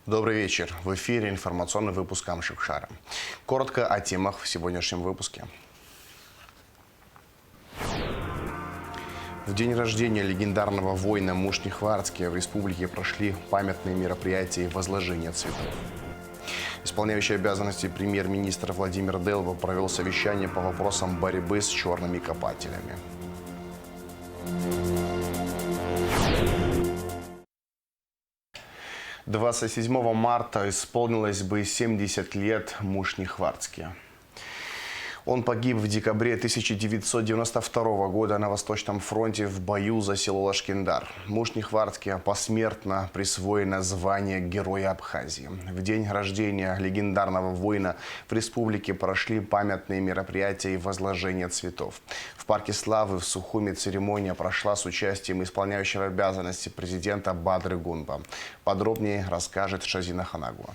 Добрый вечер. В эфире информационный выпуск Амшикшара. Коротко о темах в сегодняшнем выпуске. В день рождения легендарного воина Мушнихвардския в республике прошли памятные мероприятия и возложения цветов. Исполняющий обязанности премьер-министра Владимир Делва провел совещание по вопросам борьбы с черными копателями. 27 марта исполнилось бы 70 лет Мушнихвардске. Он погиб в декабре 1992 года на Восточном фронте в бою за село Лашкендар. Мушнихвардске посмертно присвоено звание Героя Абхазии. В день рождения легендарного воина в республике прошли памятные мероприятия и возложение цветов. В парке Славы в Сухуми церемония прошла с участием исполняющего обязанности президента Бадры Гунба. Подробнее расскажет Шазина Ханагуа.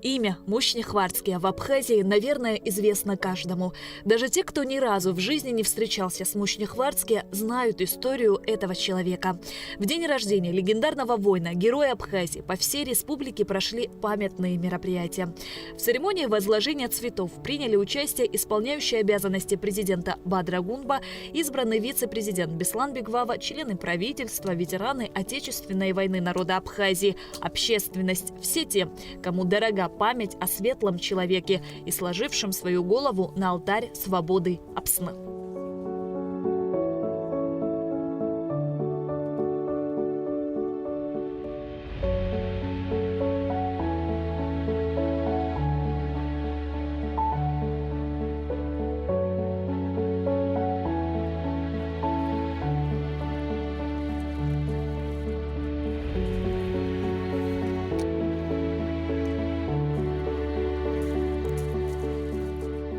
Имя Мушнихвардске в Абхазии, наверное, известно каждому. Даже те, кто ни разу в жизни не встречался с Мушнихвардске, знают историю этого человека. В день рождения легендарного воина, героя Абхазии, по всей республике прошли памятные мероприятия. В церемонии возложения цветов приняли участие исполняющий обязанности президента Бадра Гунба, избранный вице-президент Беслан Бегвава, члены правительства, ветераны Отечественной войны народа Абхазии, общественность, все те, кому дорога память о светлом человеке и сложившем свою голову на алтарь свободы Апсны.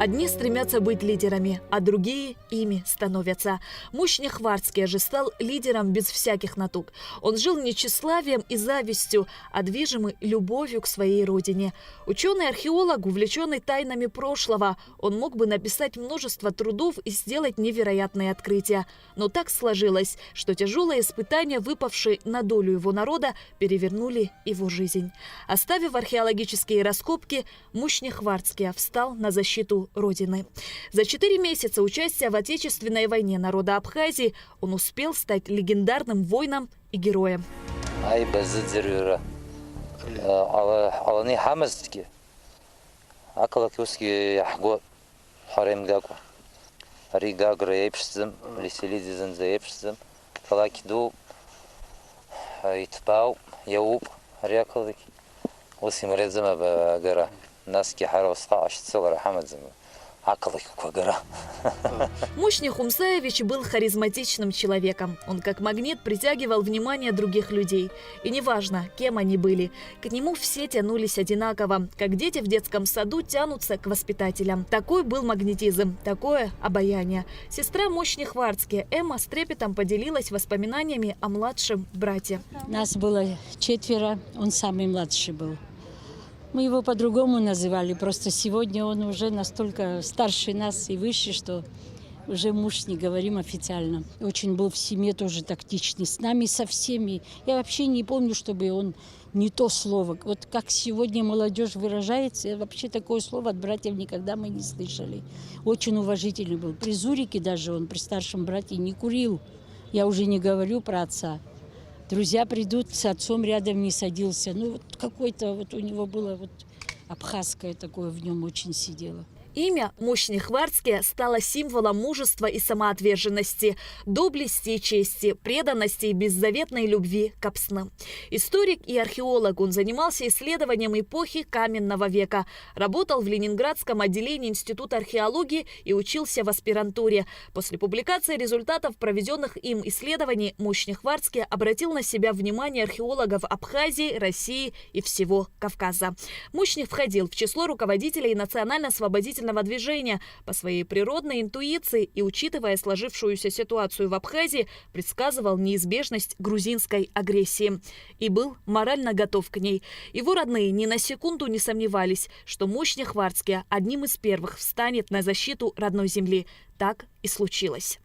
Одни стремятся быть лидерами, а другие ими становятся. Мушнихвардске же стал лидером без всяких натуг. Он жил не тщеславием и завистью, а движимый любовью к своей родине. Ученый-археолог, увлеченный тайнами прошлого, он мог бы написать множество трудов и сделать невероятные открытия. Но так сложилось, что тяжелые испытания, выпавшие на долю его народа, перевернули его жизнь. Оставив археологические раскопки, Мушнихвардске встал на защиту Родины. За 4 месяца участия в Отечественной войне народа Абхазии он успел стать легендарным воином и героем. Мушних Умсаевич был харизматичным человеком. Он как магнит притягивал внимание других людей. И неважно, кем они были, к нему все тянулись одинаково, как дети в детском саду тянутся к воспитателям. Такой был магнетизм, такое обаяние. Сестра Мушнихвардске Эмма с трепетом поделилась воспоминаниями о младшем брате. Нас было 4, он самый младший был. Мы его по-другому называли, просто сегодня он уже настолько старше нас и выше, что уже муж не говорим официально. Очень был в семье тоже тактичный, с нами со всеми. Я вообще не помню, чтобы он не то слово. Вот как сегодня молодежь выражается, вообще такое слово от братьев никогда мы не слышали. Очень уважительный был. При Зурике даже он, при старшем брате, не курил. Я уже не говорю про отца. Друзья придут, с отцом рядом не садился. Ну, вот какой-то вот у него было вот абхазское такое в нем очень сидело. Имя Мушнихвардске стало символом мужества и самоотверженности, доблести и чести, преданности и беззаветной любви к Апсны. Историк и археолог, он занимался исследованием эпохи каменного века, работал в Ленинградском отделении Института археологии и учился в аспирантуре. После публикации результатов проведенных им исследований Мушнихвардске обратил на себя внимание археологов Абхазии, России и всего Кавказа. Мушних входил в число руководителей национально-освободительного движения. По своей природной интуиции и учитывая сложившуюся ситуацию в Абхазии, предсказывал неизбежность грузинской агрессии и был морально готов к ней. Его родные ни на секунду не сомневались, что Мушнихвардске одним из первых встанет на защиту родной земли. Так и случилось.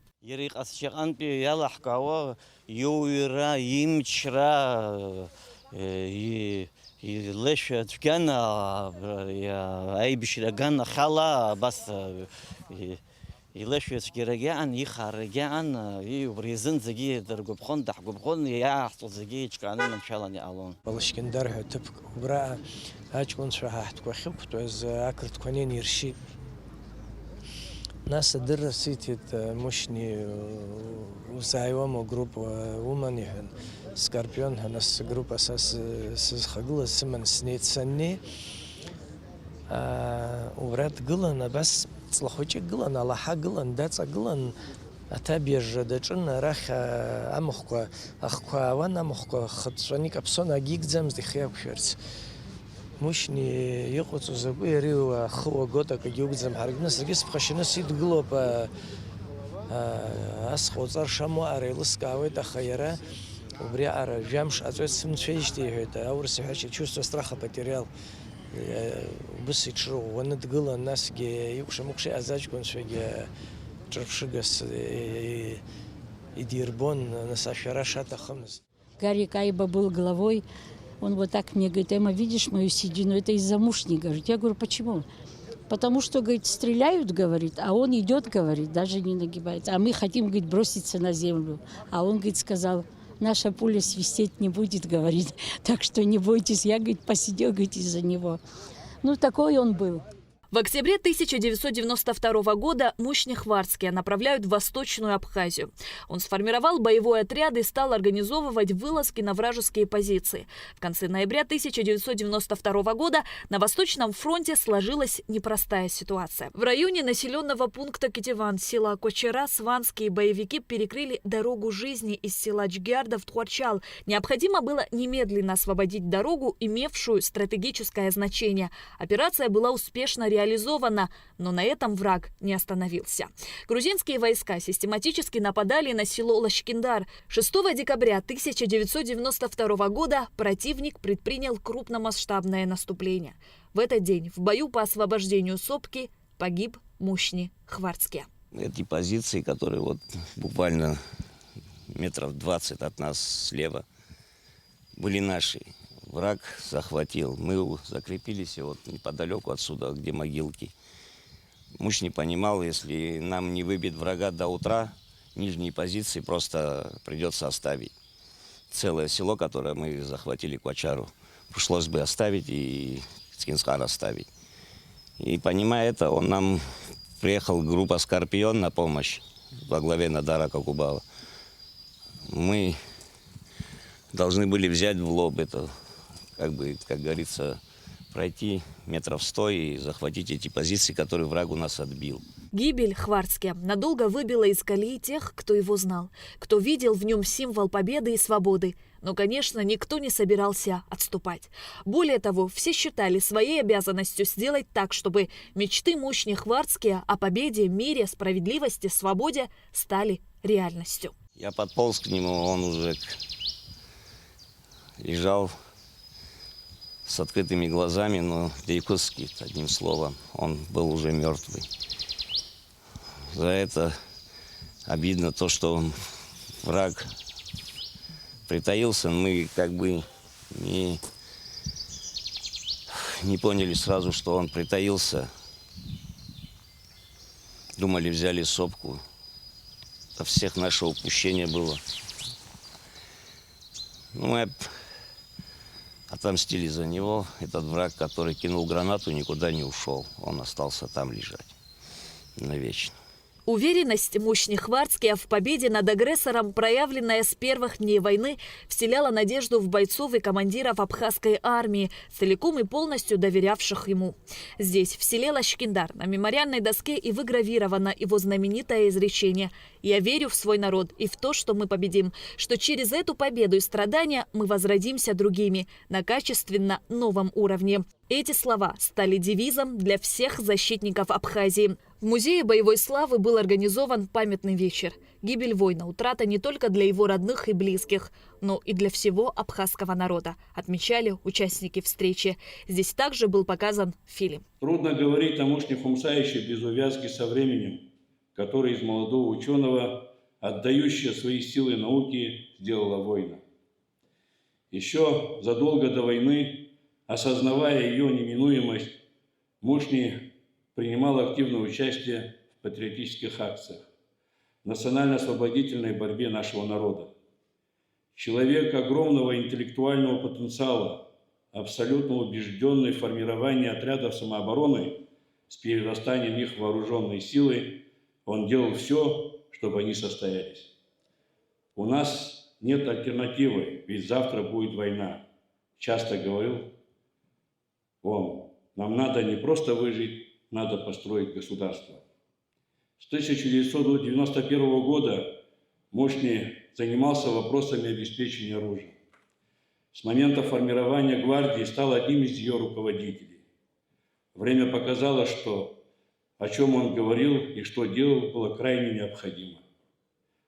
ليش تجانا أي بشي جانا خلا بس ليش تجرجعن يخرجعن يبرزن زجي درجو بخون دحجو بخون يحصل زجي كانوا إن شاء الله نعلون. بالشكندر هتبك وبرا هاجكون شو هحتكو خبط وز أكلت كونين يرشي ناس درسيت مشني وزايوم جروب ومني هن سكاربيون هناس جروب أساس خجل سمن سنيت سنة ورات قلنا بس صلحوش قلنا على حق قلنا دات قلنا أتابيج دجنا راح أمخوا أخوا وانا مخوا خدشاني كبسونا جيك زمز دخيا بشرت مشني يقطع زبوي ريو خو جوتا كجوك زم حرقنا سرقس بخشنا سيد قلوب أسخو صار شمو أريلس كاوي تخيره وبري أرى جامش أزوج سمن فيشتي هيدا أورس حاجة чувство страха потерял بس يشرو وانا تقول الناس جي يوكش مكشي أزاج كون شوية ترفشجس يديربون نسافر شاتا خمس. Гарри Кайба был главой, он вот так мне говорит: Эмма, видишь мою седину, это из-за мушни, говорит. Я говорю: почему? Потому что, говорит, стреляют, говорит, а он идет, говорит, даже не нагибается. А мы хотим, говорит, броситься на землю. А он, говорит, сказал: наша пуля свистеть не будет, говорит, так что не бойтесь. Я, говорит, посидел, говорит, из-за него. Ну, такой он был. В октябре 1992 года Мушни Хварцкия направляют в Восточную Абхазию. Он сформировал боевой отряд и стал организовывать вылазки на вражеские позиции. В конце ноября 1992 года на Восточном фронте сложилась непростая ситуация. В районе населенного пункта Кетиван, села Кочера, сванские боевики перекрыли дорогу жизни из села Джгярда в Тхуарчал. Необходимо было немедленно освободить дорогу, имевшую стратегическое значение. Операция была успешно реализована, но на этом враг не остановился. Грузинские войска систематически нападали на село Лашкиндар. 6 декабря 1992 года противник предпринял крупномасштабное наступление. В этот день в бою по освобождению Сопки погиб Мушни Хварцкия. Эти позиции, которые вот буквально метров 20 от нас слева, были наши. Враг захватил. Мы закрепились вот неподалеку отсюда, где могилки. Муж не понимал, если нам не выбить врага до утра, нижние позиции просто придется оставить. Целое село, которое мы захватили, Квачару, пришлось бы оставить и Скинскар оставить. И понимая это, он нам приехал группа «Скорпион» на помощь во главе Надара Кокубава. Мы должны были взять в лоб это, как говорится, пройти метров 100 и захватить эти позиции, которые враг у нас отбил. Гибель Хварцкия надолго выбила из колеи тех, кто его знал, кто видел в нем символ победы и свободы. Но, конечно, никто не собирался отступать. Более того, все считали своей обязанностью сделать так, чтобы мечты Мушни Хварцкия о победе, мире, справедливости, свободе стали реальностью. Я подполз к нему, он уже лежал с открытыми глазами, но по-якутски, одним словом, он был уже мертвый. За это обидно то, что враг притаился. Мы как бы не поняли сразу, что он притаился. Думали, взяли Сопку. Это всех наше упущение было. Ну, мы отомстили за него. Этот враг, который кинул гранату, никуда не ушел. Он остался там лежать навечно. Уверенность Мушни Хварцкия в победе над агрессором, проявленная с первых дней войны, вселяла надежду в бойцов и командиров абхазской армии, целиком и полностью доверявших ему. Здесь, в селе Лашкиндар, на мемориальной доске и выгравировано его знаменитое изречение: «Я верю в свой народ и в то, что мы победим, что через эту победу и страдания мы возродимся другими, на качественно новом уровне». Эти слова стали девизом для всех защитников Абхазии. В Музее боевой славы был организован памятный вечер. Гибель воина – утрата не только для его родных и близких, но и для всего абхазского народа, отмечали участники встречи. Здесь также был показан фильм. Трудно говорить о Мушни Хумсаевиче без увязки со временем, который из молодого ученого, отдающего свои силы науке, сделала воина. Еще задолго до войны, осознавая ее неминуемость, Мушни принимал активное участие в патриотических акциях, в национально-освободительной борьбе нашего народа. Человек огромного интеллектуального потенциала, абсолютно убежденный в формировании отрядов самообороны с перерастанием их в вооруженные силы, он делал все, чтобы они состоялись. У нас нет альтернативы, ведь завтра будет война. Часто говорил он, нам надо не просто выжить, надо построить государство. С 1991 года Мушни занимался вопросами обеспечения оружия. С момента формирования гвардии стал одним из ее руководителей. Время показало, что о чем он говорил и что делал, было крайне необходимо.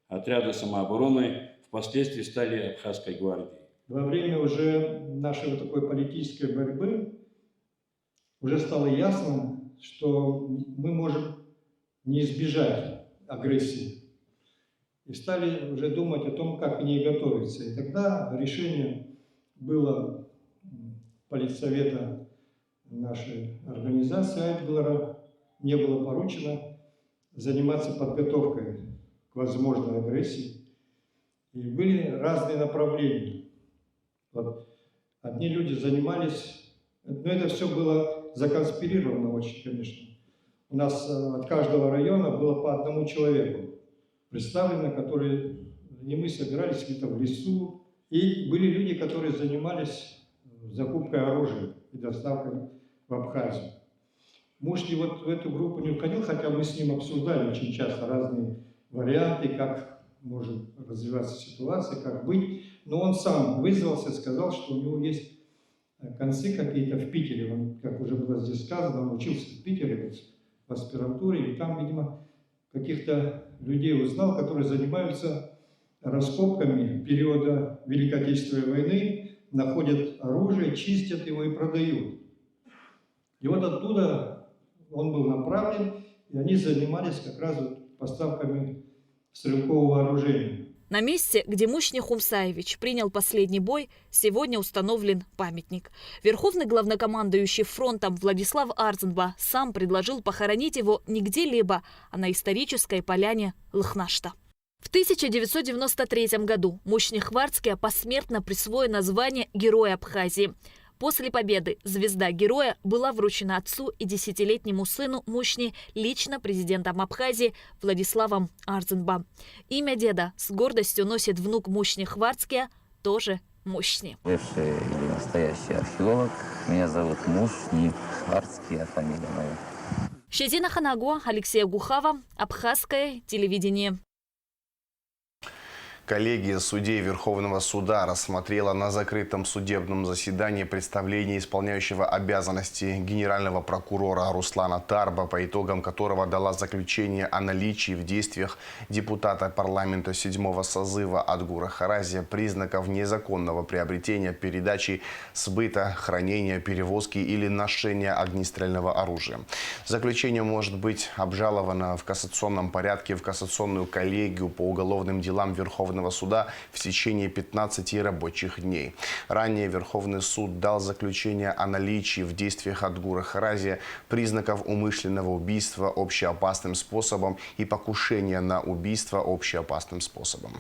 Отряды самообороны впоследствии стали Абхазской гвардией. Во время уже нашей вот такой политической борьбы уже стало ясно, что мы можем не избежать агрессии. И стали уже думать о том, как к ней готовиться. И тогда решение было политсовета нашей организации Айтглара, не было поручено заниматься подготовкой к возможной агрессии. И были разные направления. Вот. Одни люди занимались, но это все было законспирировано очень, конечно. У нас от каждого района было по одному человеку представлено, которые, и мы собирались где-то в лесу. И были люди, которые занимались закупкой оружия и доставкой в Абхазию. Мушни вот в эту группу не входил, хотя мы с ним обсуждали очень часто разные варианты, как может развиваться ситуация, как быть. Но он сам вызвался, сказал, что у него есть концы какие-то в Питере. Он, как уже было здесь сказано, он учился в Питере в аспирантуре, и там, видимо, каких-то людей узнал, которые занимаются раскопками периода Великой Отечественной войны, находят оружие, чистят его и продают. И вот оттуда он был направлен, и они занимались как раз поставками стрелкового вооружения. На месте, где Мушни Хумсаевич принял последний бой, сегодня установлен памятник. Верховный главнокомандующий фронтом Владислав Арзенба сам предложил похоронить его не где-либо, а на исторической поляне Лхнашта. В 1993 году Мушни Хварцке посмертно присвоено звание Героя Абхазии. После победы звезда Героя была вручена отцу и 10-летнему сыну Мушни лично президентом Абхазии Владиславом Арзенба. Имя деда с гордостью носит внук Мушни Хварцке, тоже Мушни. Бывший или настоящий археолог. Меня зовут Мушни Хварцке, а фамилия моя. Щезина Ханаго, Алексей Гухава, Абхазское телевидение. Коллегия судей Верховного суда рассмотрела на закрытом судебном заседании представление исполняющего обязанности генерального прокурора Руслана Тарба, по итогам которого дала заключение о наличии в действиях депутата парламента 7-го созыва Адгура Харазия признаков незаконного приобретения, передачи, сбыта, хранения, перевозки или ношения огнестрельного оружия. Заключение может быть обжаловано в кассационном порядке в кассационную коллегию по уголовным делам Верховного суда в течение 15 рабочих дней. Ранее Верховный суд дал заключение о наличии в действиях Адгура Харазия признаков умышленного убийства общеопасным способом и покушения на убийство общеопасным способом.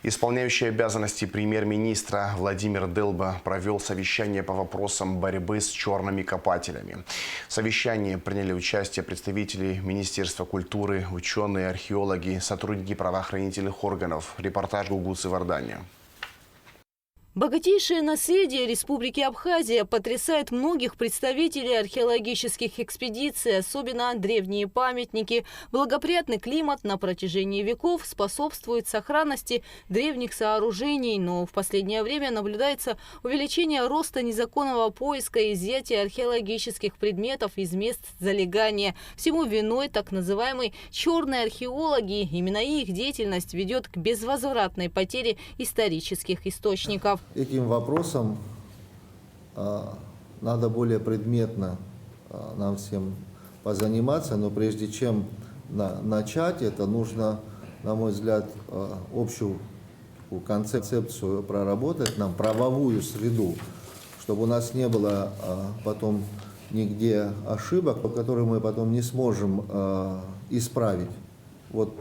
Исполняющий обязанности премьер-министра Владимир Делба провел совещание по вопросам борьбы с черными копателями. В совещании приняли участие представители Министерства культуры, ученые, археологи, сотрудники правоохранительных органов. Репортаж Гугуцы Вардания. Богатейшее наследие Республики Абхазия потрясает многих представителей археологических экспедиций, особенно древние памятники. Благоприятный климат на протяжении веков способствует сохранности древних сооружений, но в последнее время наблюдается увеличение роста незаконного поиска и изъятия археологических предметов из мест залегания. Всему виной так называемые черные археологи. Именно их деятельность ведет к безвозвратной потере исторических источников. Этим вопросом надо более предметно нам всем позаниматься, но прежде чем начать это, нужно, на мой взгляд, общую концепцию проработать, нам правовую среду, чтобы у нас не было потом нигде ошибок, которые мы потом не сможем исправить. Вот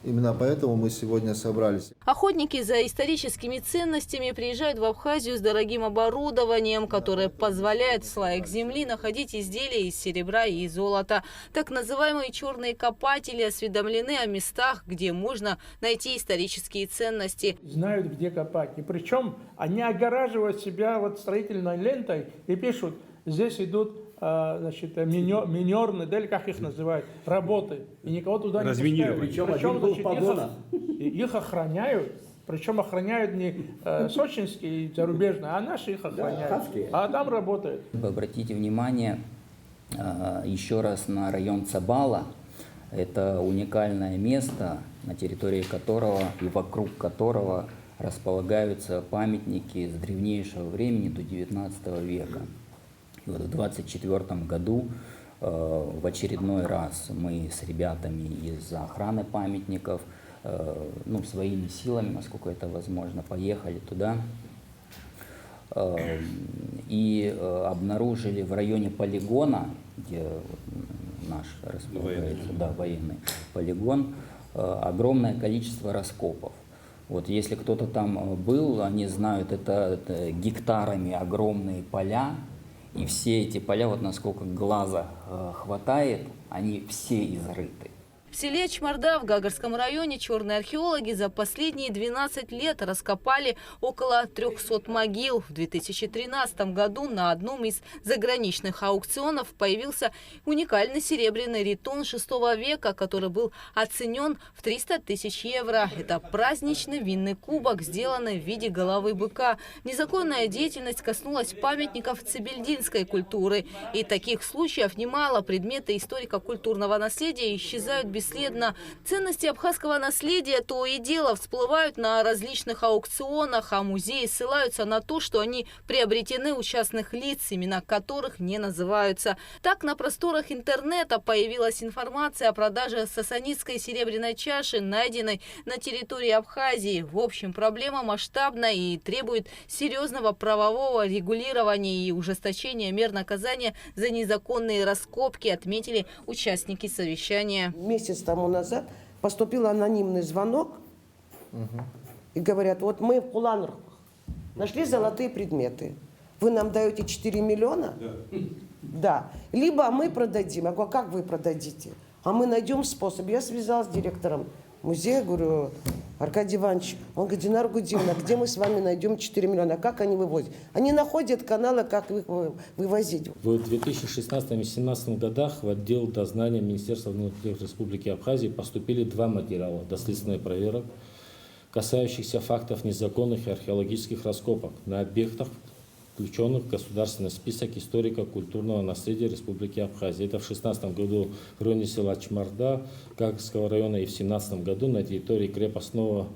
именно поэтому мы сегодня собрались. Охотники за историческими ценностями приезжают в Абхазию с дорогим оборудованием, которое позволяет в слоях земли находить изделия из серебра и золота. Так называемые черные копатели осведомлены о местах, где можно найти исторические ценности. Знают, где копать. И причем они огораживают себя вот строительной лентой и пишут, здесь идут минерные, да, или как их называют, работы. И никого туда не пускают. Причем их охраняют. Причем охраняют не сочинские и зарубежные, а наши их охраняют. А там работают. Обратите внимание еще раз на район Цабала. Это уникальное место, на территории которого и вокруг которого располагаются памятники с древнейшего времени до 19 века. И вот в 1924 году в очередной раз мы с ребятами из охраны памятников, своими силами, насколько это возможно, поехали туда и обнаружили в районе полигона, где наш располагается, военный полигон, огромное количество раскопов. Вот если кто-то там был, они знают, это гектарами огромные поля. И все эти поля, вот насколько глаза хватает, они все изрыты. В селе Чмарда в Гагарском районе черные археологи за последние 12 лет раскопали около 300 могил. В 2013 году на одном из заграничных аукционов появился уникальный серебряный ритон VI века, который был оценен в 300 тысяч евро. Это праздничный винный кубок, сделанный в виде головы быка. Незаконная деятельность коснулась памятников цибельдинской культуры. И таких случаев немало. Предметы историко-культурного наследия исчезают бесследно. Ценности абхазского наследия то и дело всплывают на различных аукционах, а музеи ссылаются на то, что они приобретены у частных лиц, имена которых не называются. Так, на просторах интернета появилась информация о продаже сасанидской серебряной чаши, найденной на территории Абхазии. В общем, проблема масштабная и требует серьезного правового регулирования и ужесточения мер наказания за незаконные раскопки, отметили участники совещания. Месяц тому назад поступил анонимный звонок и говорят, вот мы в Куланрах нашли золотые предметы. Вы нам даете 4 миллиона? Да. Либо мы продадим. Я говорю, как вы продадите? А мы найдем способ. Я связалась с директором музея, говорю, Аркадий Иванович, он говорит, Динара Гудимовна, где мы с вами найдем 4 миллиона? Как они вывозят? Они находят каналы, как их вывозить. В 2016-2017 годах в отдел дознания Министерства внутренних дел Республики Абхазия поступили 2 материала доследственных проверок, касающихся фактов незаконных и археологических раскопок на объектах, включенных в государственный список историко-культурного наследия Республики Абхазия. Это в 2016 году в районе села Чмарда Гагарского района и в 2017 году на территории крепостного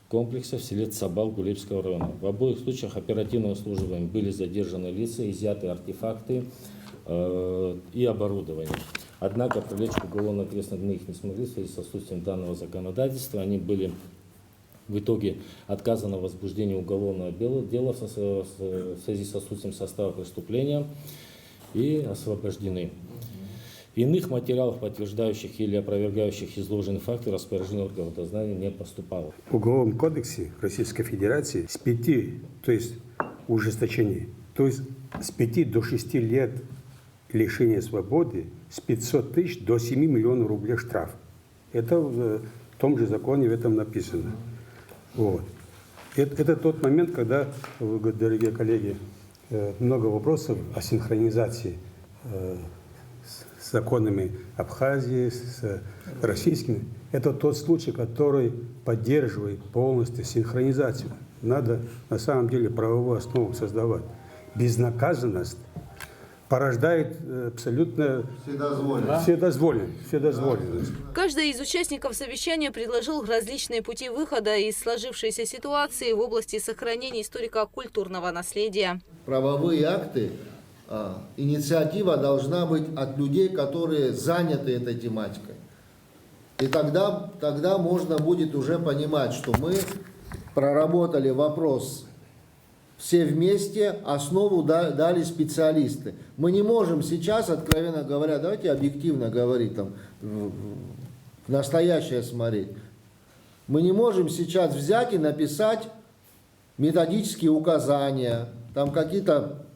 комплекса в селе Цабал Гулебского района. В обоих случаях оперативным службами были задержаны лица, изъяты артефакты и оборудование. Однако привлечь к уголовной ответственности мы их не смогли в связи с отсутствием данного законодательства. Они были в итоге отказано в возбуждении уголовного дела в связи с отсутствием состава преступления и освобождены. Иных материалов, подтверждающих или опровергающих изложенные факты, распоряжение органов дознания не поступало. В Уголовном кодексе Российской Федерации с 5, то есть ужесточение, то есть с 5 до 6 лет лишения свободы, с 500 тысяч до 7 миллионов рублей штраф. Это в том же законе в этом написано. Вот. Это тот момент, когда, дорогие коллеги, много вопросов о синхронизации с законами Абхазии, с российскими. Это тот случай, который поддерживает полностью синхронизацию. Надо на самом деле правовую основу создавать. Безнаказанность порождает абсолютно вседозволенность. Каждый из участников совещания предложил различные пути выхода из сложившейся ситуации в области сохранения историко-культурного наследия. Правовые акты, инициатива должна быть от людей, которые заняты этой тематикой. И тогда можно будет уже понимать, что мы проработали вопрос все вместе, основу дали специалисты. Мы не можем сейчас, откровенно говоря, давайте объективно говорить, там, в настоящее смотреть. Мы не можем сейчас взять и написать методические указания, там какие-то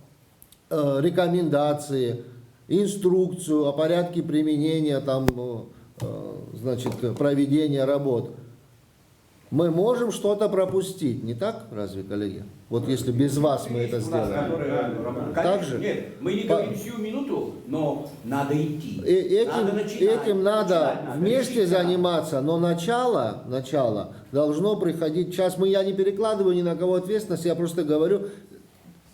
рекомендации, инструкцию о порядке применения, там, значит, проведения работ. Мы можем что-то пропустить, не так, разве, коллеги? Вот если без вас мы это сделаем. Так же? Нет, мы не говорим всю минуту, но надо идти. Этим надо вместе заниматься, но начало должно приходить. Сейчас я не перекладываю ни на кого ответственность, я просто говорю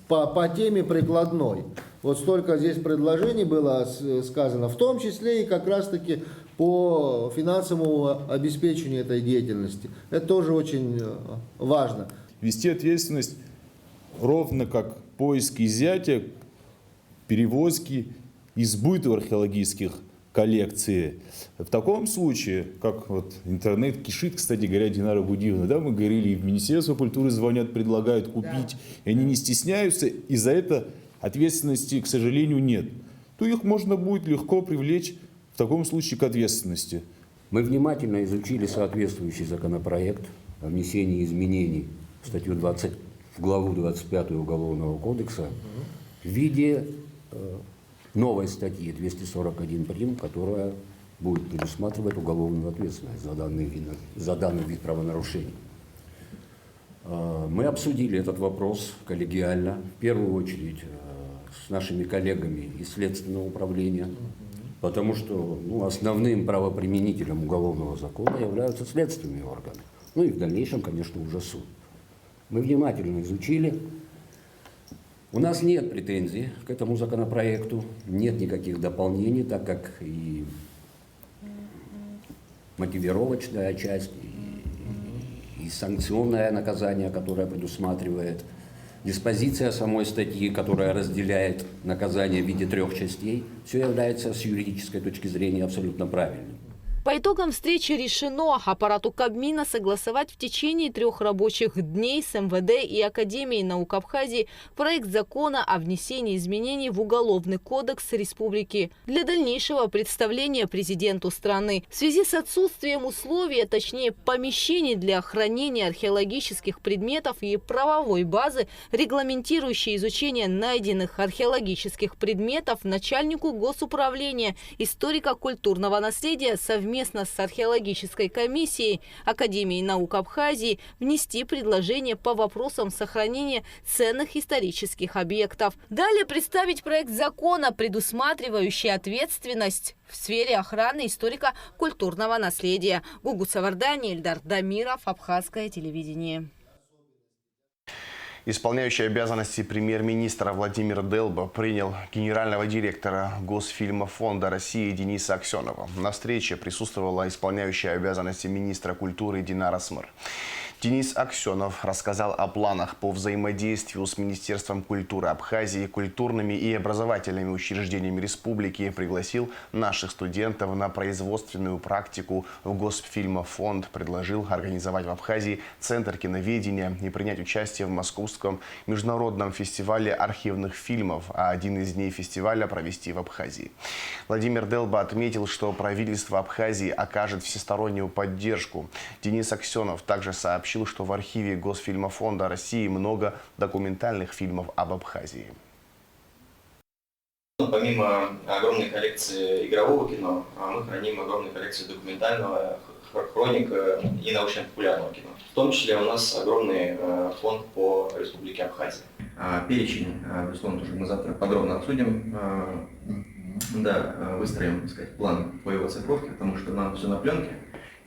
по теме прикладной. Вот столько здесь предложений было сказано, в том числе и как раз-таки по финансовому обеспечению этой деятельности. Это тоже очень важно. Вести ответственность ровно как поиск изъятия, перевозки, избытов археологических коллекций. В таком случае, как вот интернет кишит, кстати говоря, Динара Гудиевна, да, мы говорили, и в Министерство культуры звонят, предлагают купить, и они не стесняются, и за это ответственности, к сожалению, нет. То их можно будет легко привлечь в таком случае к ответственности. Мы внимательно изучили соответствующий законопроект о внесении изменений в статью 20, в главу 25 Уголовного кодекса в виде новой статьи 241 прим, которая будет предусматривать уголовную ответственность за данный вид правонарушений. Мы обсудили этот вопрос коллегиально, в первую очередь с нашими коллегами из Следственного управления, потому что основным правоприменителем уголовного закона являются следственные органы. Ну и в дальнейшем, конечно, уже суд. Мы внимательно изучили. У нас нет претензий к этому законопроекту, нет никаких дополнений, так как и мотивировочная часть, и санкционное наказание, которое предусматривает, диспозиция самой статьи, которая разделяет наказание в виде 3 частей, все является с юридической точки зрения абсолютно правильным. По итогам встречи решено аппарату Кабмина согласовать в течение 3 рабочих дней с МВД и Академией наук Абхазии проект закона о внесении изменений в Уголовный кодекс республики для дальнейшего представления президенту страны. В связи с отсутствием условий, а точнее помещений для хранения археологических предметов и правовой базы, регламентирующей изучение найденных археологических предметов, начальнику Госуправления историко-культурного наследия совместно с археологической комиссией Академии наук Абхазии внести предложение по вопросам сохранения ценных исторических объектов. Далее представить проект закона, предусматривающий ответственность в сфере охраны историко-культурного наследия. Гугут Савардани, Эльдар Дамиров, Абхазское телевидение. Исполняющий обязанности премьер-министра Владимир Делба принял генерального директора Госфильмофонда России Дениса Аксенова. На встрече присутствовала исполняющая обязанности министра культуры Динара Смыр. Денис Аксенов рассказал о планах по взаимодействию с Министерством культуры Абхазии, культурными и образовательными учреждениями республики, пригласил наших студентов на производственную практику в Госфильмофонд, предложил организовать в Абхазии Центр киноведения и принять участие в Московском международном фестивале архивных фильмов, а один из дней фестиваля провести в Абхазии. Владимир Делба отметил, что правительство Абхазии окажет всестороннюю поддержку. Денис Аксенов также сообщил, что в архиве Госфильмофонда России много документальных фильмов об Абхазии. Помимо огромной коллекции игрового кино, мы храним огромную коллекцию документального, хроник и научно-популярного кино. В том числе у нас огромный фонд по Республике Абхазия. Перечень, безусловно, тоже мы завтра подробно обсудим. Да, выстроим, так сказать, план по его цифровке, потому что нам все на пленке.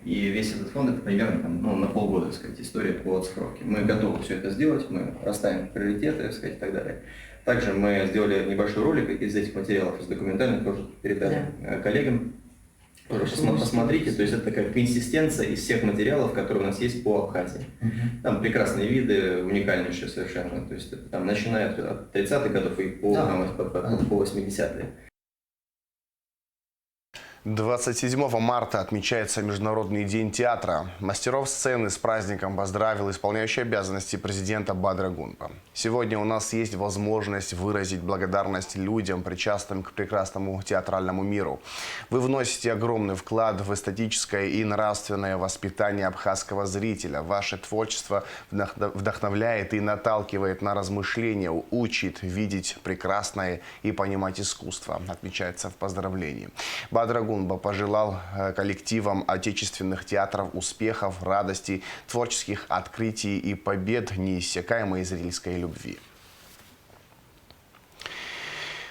И весь этот фонд это примерно на полгода, так сказать, история по цифровке. Мы готовы все это сделать, мы расставим приоритеты, так сказать, и так далее. Также мы сделали небольшой ролик из этих материалов, из документальных, тоже передали коллегам. Тоже посмотрите, то есть это такая консистенция из всех материалов, которые у нас есть по Абхазии. Там прекрасные виды, уникальнейшие совершенно, то есть там начиная от 30-х годов и по 80-е. 27 марта отмечается Международный день театра. Мастеров сцены с праздником поздравил исполняющий обязанности президента Бадра Гунба. Сегодня у нас есть возможность выразить благодарность людям, причастным к прекрасному театральному миру. Вы вносите огромный вклад в эстетическое и нравственное воспитание абхазского зрителя. Ваше творчество вдохновляет и наталкивает на размышления, учит видеть прекрасное и понимать искусство, отмечается в поздравлении. Бадра Гунба пожелал коллективам отечественных театров успехов, радости, творческих открытий и побед, неиссякаемой зрительской любви.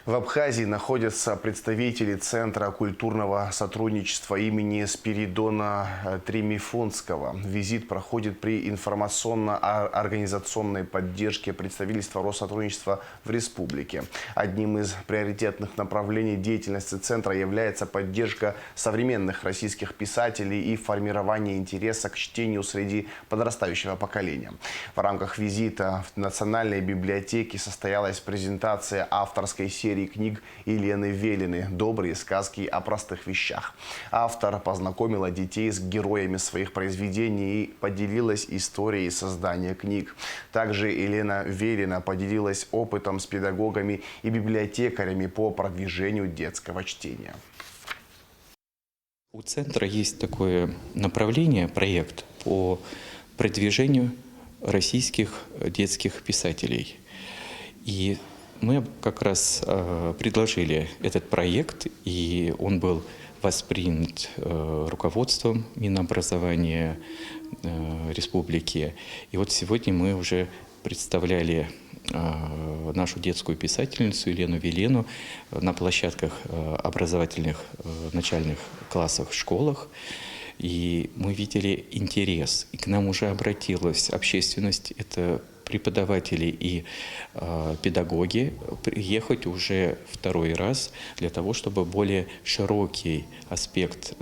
В Абхазии находятся представители Центра культурного сотрудничества имени Спиридона Тримифунского. Визит проходит при информационно-организационной поддержке представительства Россотрудничества в республике. Одним из приоритетных направлений деятельности Центра является поддержка современных российских писателей и формирование интереса к чтению среди подрастающего поколения. В рамках визита в Национальной библиотеке состоялась презентация авторской серии книг Елены Велины «Добрые сказки о простых вещах». Автор познакомила детей с героями своих произведений и поделилась историей создания книг. Также Елена Велина поделилась опытом с педагогами и библиотекарями по продвижению детского чтения. У Центра есть такое направление, проект по продвижению российских детских писателей. И мы как раз предложили этот проект, и он был воспринят руководством Минобразования республики. И вот сегодня мы уже представляли нашу детскую писательницу Елену Велину на площадках образовательных начальных классах, школах. И мы видели интерес, и к нам уже обратилась общественность, это преподаватели и педагоги, приехать уже второй раз для того, чтобы более широкий аспект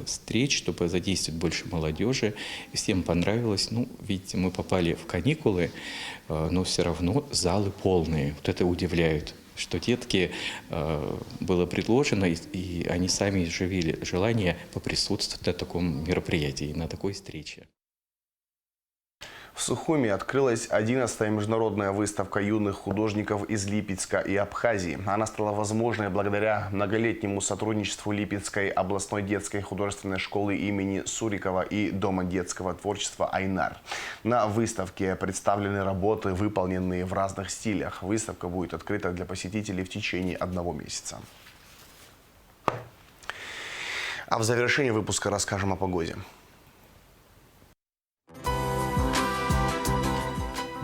встреч, чтобы задействовать больше молодежи. И всем понравилось. Ну, видите, мы попали в каникулы, но все равно залы полные. Вот это удивляет, что детки было предложено, и они сами изъявили желание поприсутствовать на таком мероприятии, на такой встрече. В Сухуми открылась 11-я международная выставка юных художников из Липецка и Абхазии. Она стала возможной благодаря многолетнему сотрудничеству Липецкой областной детской художественной школы имени Сурикова и Дома детского творчества «Айнар». На выставке представлены работы, выполненные в разных стилях. Выставка будет открыта для посетителей в течение 1 месяца. А в завершении выпуска расскажем о погоде.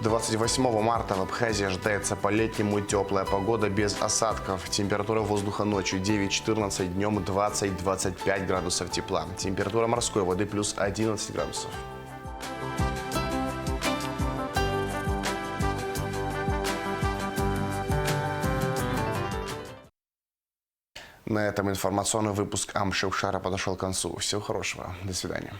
28 марта в Абхазии ожидается по-летнему теплая погода без осадков. Температура воздуха ночью 9-14, днем 20-25 градусов тепла. Температура морской воды плюс 11 градусов. На этом информационный выпуск Амшевшара подошел к концу. Всего хорошего. До свидания.